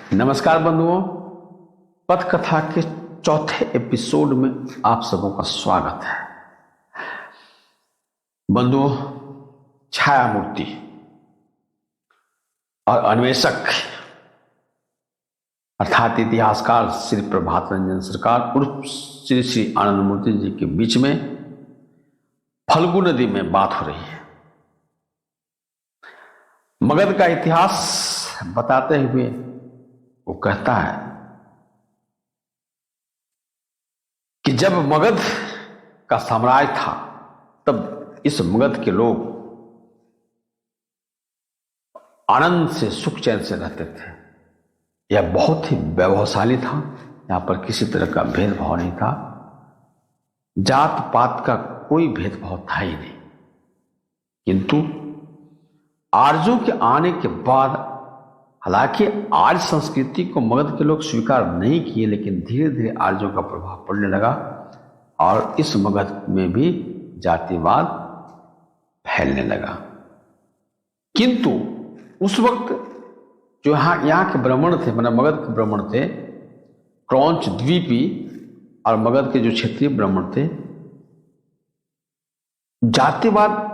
नमस्कार बंधुओं, पथ कथा के चौथे एपिसोड में आप सबों का स्वागत है। बंधुओं, छाया मूर्ति और अन्वेषक अर्थात इतिहासकार श्री प्रभात रंजन सरकार उर्फ श्री श्री आनंद मूर्ति जी के बीच में फल्गु नदी में बात हो रही है। मगध का इतिहास बताते हुए वो कहता है कि जब मगध का साम्राज्य था तब इस मगध के लोग आनंद से सुख चैन से रहते थे। यह बहुत ही वैभवशाली था। यहां पर किसी तरह का भेदभाव नहीं था, जात पात का कोई भेदभाव था ही नहीं। किंतु आर्यों के आने के बाद, हालांकि आर्य संस्कृति को मगध के लोग स्वीकार नहीं किए, लेकिन धीरे धीरे आर्यों का प्रभाव पड़ने लगा और इस मगध में भी जातिवाद फैलने लगा। किंतु उस वक्त जो यहाँ के ब्राह्मण थे, मतलब मगध के ब्राह्मण थे, क्रौंच द्वीपी और मगध के जो क्षेत्रीय ब्राह्मण थे, जातिवाद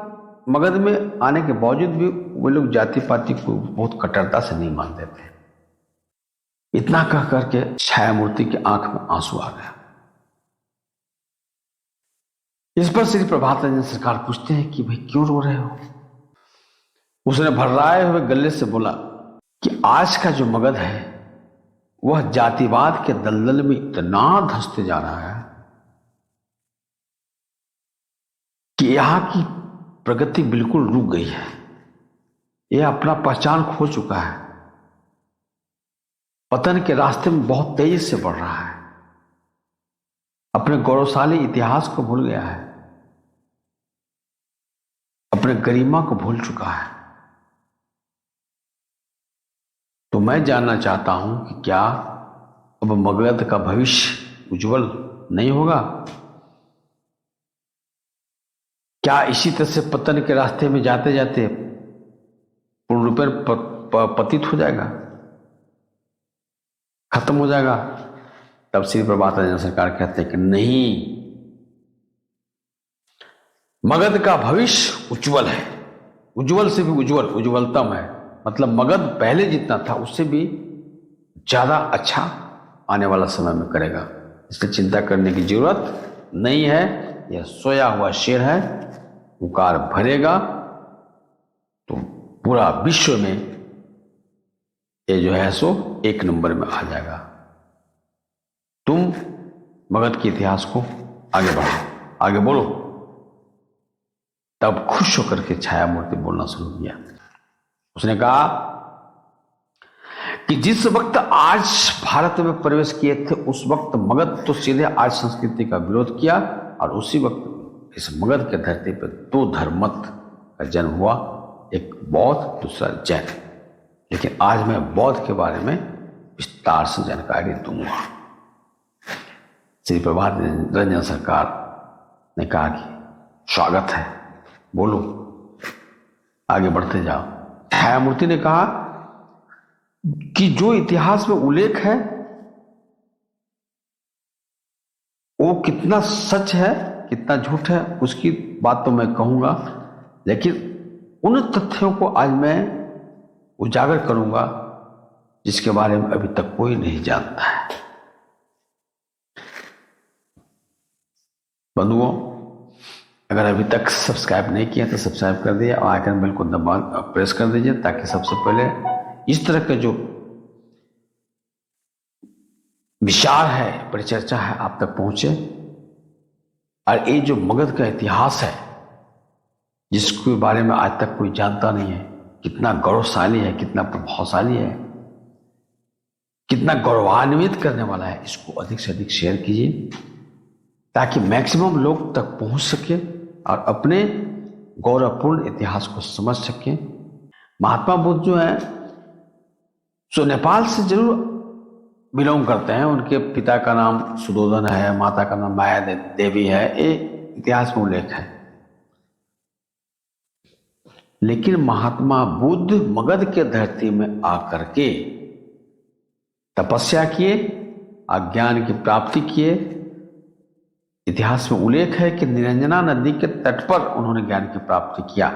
मगध में आने के बावजूद भी वे लोग जाति पाति को बहुत कट्टरता से नहीं मानते थे। इतना कह करके छाया मूर्ति की आंख में आंसू आ गया। इस पर श्री प्रभात रंजन सरकार पूछते हैं कि भाई क्यों रो रहे हो? उसने भर्राए हुए गले से बोला कि आज का जो मगध है वह जातिवाद के दलदल में इतना धंसते जा रहा है कि यहां की प्रगति बिल्कुल रुक गई है। यह अपना पहचान खो चुका है, पतन के रास्ते में बहुत तेजी से बढ़ रहा है, अपने गौरवशाली इतिहास को भूल गया है, अपने गरिमा को भूल चुका है। तो मैं जानना चाहता हूं कि क्या अब मगध का भविष्य उज्जवल नहीं होगा? क्या इसी तरह से पतन के रास्ते में जाते जाते पूर्ण रूप में पतित हो जाएगा, खत्म हो जाएगा? तब श्री प्रभात रंजन सरकार कहते हैं कि नहीं, मगध का भविष्य उज्जवल है, उज्जवल से भी उज्जवल, उज्जवलतम है। मतलब मगध पहले जितना था उससे भी ज्यादा अच्छा आने वाला समय में करेगा, इसलिए चिंता करने की जरूरत नहीं है। यह सोया हुआ शेर है, पुकार भरेगा तो पूरा विश्व में ये जो है सो एक नंबर में आ जाएगा। तुम मगध के इतिहास को आगे बढ़ाओ, आगे बोलो। तब खुश होकर के छाया मूर्ति बोलना शुरू किया। उसने कहा कि जिस वक्त आज भारत में प्रवेश किए थे उस वक्त मगध तो सीधे आज संस्कृति का विरोध किया और उसी वक्त इस मगध के धरती पर दो धर्ममत का जन्म हुआ, एक बौद्ध, दूसरा जैन। लेकिन आज मैं बौद्ध के बारे में विस्तार से जानकारी दूंगा। श्री प्रभात रंजन सरकार ने कहा कि स्वागत है, बोलो, आगे बढ़ते जाओ। छाया मूर्ति ने कहा कि जो इतिहास में उल्लेख है वो कितना सच है कितना झूठ है उसकी बात तो मैं कहूंगा, लेकिन उन तथ्यों को आज मैं उजागर करूंगा जिसके बारे में अभी तक कोई नहीं जानता है। बंधुओं, अगर अभी तक सब्सक्राइब नहीं किया तो सब्सक्राइब कर दिए और आइकन बेल को दबा प्रेस कर दीजिए ताकि सबसे पहले इस तरह के जो विचार है, परिचर्चा है, आप तक पहुंचे। और ये जो मगध का इतिहास है जिसके बारे में आज तक कोई जानता नहीं है, कितना गौरवशाली है, कितना प्रभावशाली है, कितना गौरवान्वित करने वाला है, इसको अधिक से अधिक शेयर कीजिए ताकि मैक्सिमम लोग तक पहुंच सके और अपने गौरवपूर्ण इतिहास को समझ सके। महात्मा बुद्ध जो है सो नेपाल से जरूर बिलोंग करते हैं। उनके पिता का नाम सुदोधन है, माता का नाम माया देवी है, ये इतिहास में उल्लेख है। लेकिन महात्मा बुद्ध मगध के धरती में आकर के तपस्या किए, अज्ञान की प्राप्ति किए। इतिहास में उल्लेख है कि निरंजना नदी के तट पर उन्होंने ज्ञान की प्राप्ति किया,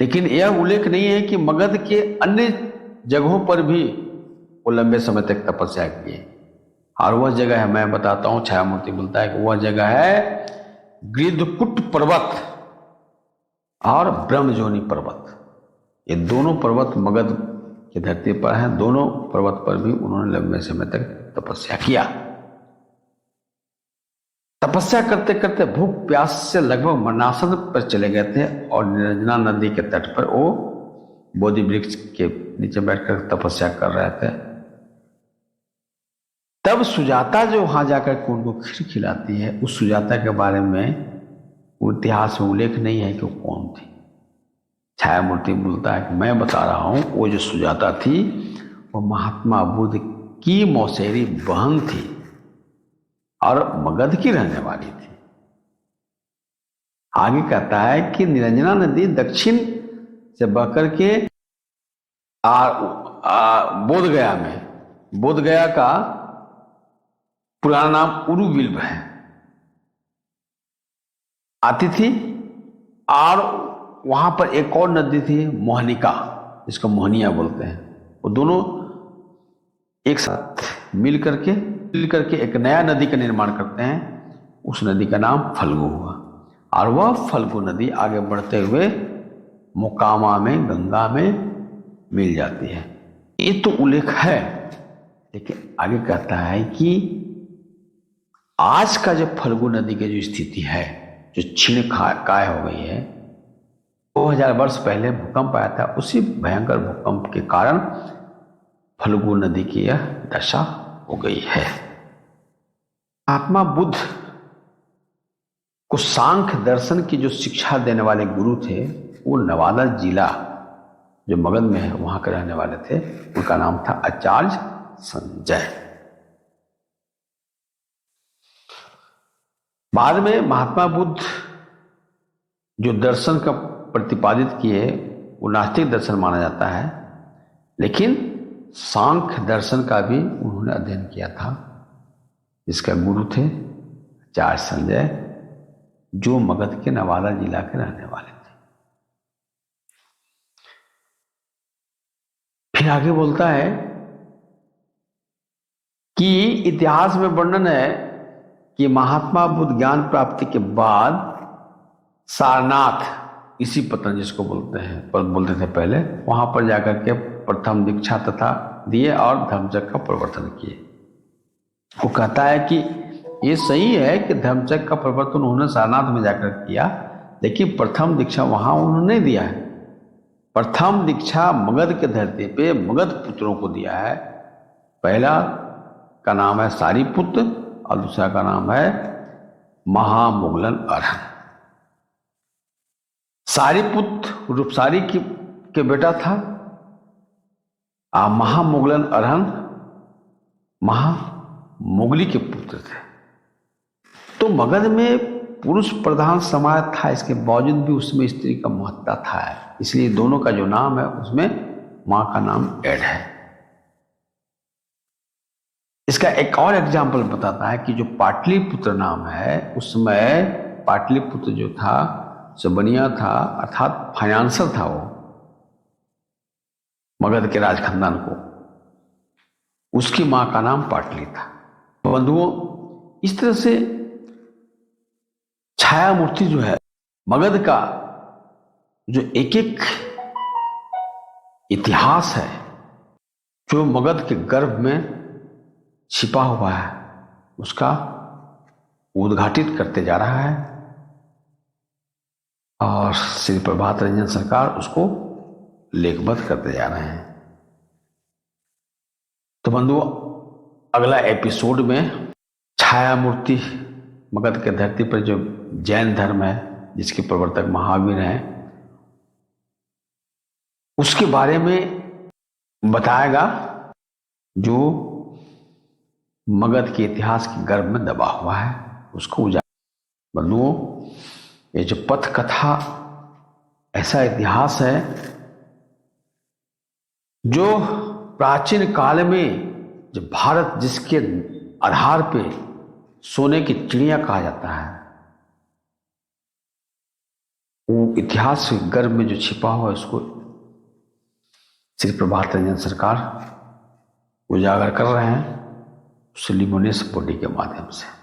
लेकिन यह उल्लेख नहीं है कि मगध के अन्य जगहों पर भी वो लंबे समय तक तपस्या किए। और वह जगह है, मैं बताता हूं, छायामूर्ति बोलता है कि वह जगह है गृद्धकुट पर्वत और ब्रह्मजोनि पर्वत। ये दोनों पर्वत मगध की धरती पर हैं। दोनों पर्वत पर भी उन्होंने लंबे समय तक तपस्या किया। तपस्या करते करते भूख प्यास से लगभग मरणासन पर चले गए थे और निरंजना नदी के तट पर वो बोधि वृक्ष के नीचे बैठकर तपस्या कर रहे थे। तब सुजाता जो वहां जाकर के उनको खीर खिलाती है, उस सुजाता के बारे में इतिहास में उल्लेख नहीं है कि वो कौन थी। छायामूर्ति बोलता है कि मैं बता रहा हूं, वो जो सुजाता थी वो महात्मा बुद्ध की मौसेरी बहन थी और मगध की रहने वाली थी। आगे कहता है कि निरंजना नदी दक्षिण से बहकर के बोधगया में, बोधगया का पुराना नाम उरुबिल्व है, आती थी। और वहां पर एक और नदी थी मोहनिका, जिसको मोहनिया बोलते हैं। वो दोनों एक साथ मिल करके एक नया नदी का निर्माण करते हैं। उस नदी का नाम फल्गु हुआ और वह फल्गु नदी आगे बढ़ते हुए मोकामा में गंगा में मिल जाती है। ये तो उल्लेख है, लेकिन आगे कहता है कि आज का जो फल्गु नदी की जो स्थिति है, जो क्षीण काय हो गई है, 2000 वर्ष पहले भूकंप आया था। उसी भयंकर भूकंप के कारण फल्गु नदी की यह दशा हो गई है। महात्मा बुद्ध को सांख्य दर्शन की जो शिक्षा देने वाले गुरु थे, वो नवादा जिला जो मगध में है वहां के रहने वाले थे। उनका नाम था आचार्य संजय। बाद में महात्मा बुद्ध जो दर्शन का प्रतिपादित किए वो नास्तिक दर्शन माना जाता है, लेकिन सांख्य दर्शन का भी उन्होंने अध्ययन किया था। इसका गुरु थे आचार्य संजय, जो मगध के नवादा जिला के रहने वाले थे। फिर आगे बोलता है कि इतिहास में वर्णन है कि महात्मा बुद्ध ज्ञान प्राप्ति के बाद सारनाथ, इसी पतन जिसको बोलते थे पहले, वहां पर जाकर के प्रथम दीक्षा तथा दिए और धर्मचक्र का प्रवर्तन किए। वो कहता है कि ये सही है कि धर्मचक्र का प्रवर्तन उन्होंने सारनाथ में जाकर किया, लेकिन प्रथम दीक्षा वहां उन्होंने नहीं दिया है। प्रथम दीक्षा मगध के धरती पे मगध पुत्रों को दिया है। पहला का नाम है सारीपुत्र और दूसरा का नाम है महामुगलन अरहन। सारीपुत्र रूपसारी के बेटा था, महामुगलन अरहन महामुगली के पुत्र थे। तो मगध में पुरुष प्रधान समाज था, इसके बावजूद भी उसमें स्त्री का महत्ता था, इसलिए दोनों का जो नाम है उसमें मां का नाम ऐड है। इसका एक और एग्जाम्पल बताता है कि जो पाटलिपुत्र नाम है, उसमें पाटलिपुत्र जो था जो बनिया था, अर्थात फाइनेंसर था वो मगध के राज खानदान को, उसकी मां का नाम पाटली था। बंधुओं, इस तरह से छाया मूर्ति जो है मगध का जो एक एक इतिहास है, जो मगध के गर्भ में छिपा हुआ है, उसका उद्घाटित करते जा रहा है और श्री प्रभात रंजन सरकार उसको लेखबद्ध करते जा रहे हैं। तो बंधुओं, अगला एपिसोड में छाया मूर्ति मगध के धरती पर जो जैन धर्म है, जिसके प्रवर्तक महावीर हैं, उसके बारे में बताएगा, जो मगध के इतिहास के गर्भ में दबा हुआ है, उसको उजागर। बंधुओं, ये जो पथ कथा ऐसा इतिहास है जो प्राचीन काल में जो भारत जिसके आधार पे सोने की चिड़िया कहा जाता है, वो इतिहास के गर्भ में जो छिपा हुआ है उसको श्री प्रभात रंजन सरकार उजागर कर रहे हैं सुलिमोनियस बॉडी के माध्यम से।